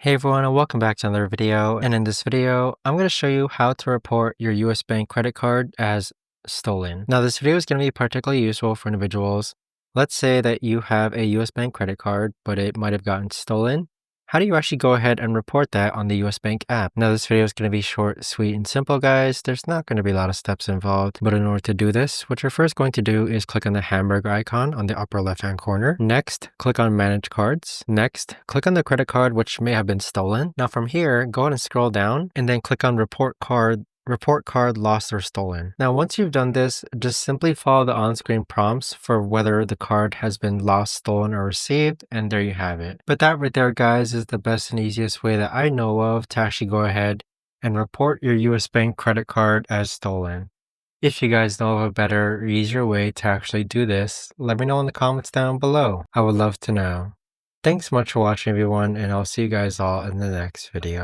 Hey everyone, and welcome back to another video. And in this video, I'm going to show you how to report your US Bank credit card as stolen. Now, this video is going to be particularly useful for individuals. Let's say that you have a US Bank credit card, but it might have gotten stolen. How do you actually go ahead and report that on the US Bank app? Now, this video is going to be short, sweet, and simple, guys. There's not going to be a lot of steps involved, but in order to do this, what you're first going to do is click on the hamburger icon on the upper left-hand corner. Next, click on Manage Cards. Next, click on the credit card which may have been stolen. Now from here, go ahead and scroll down and then click on Report card lost or stolen. Now, once you've done this, just simply follow the on-screen prompts for whether the card has been lost, stolen, or received, and there you have it. But that right there, guys, is the best and easiest way that I know of to actually go ahead and report your US Bank credit card as stolen. If you guys know of a better or easier way to actually do this, let me know in the comments down below. I would love to know. Thanks so much for watching, everyone, and I'll see you guys all in the next video.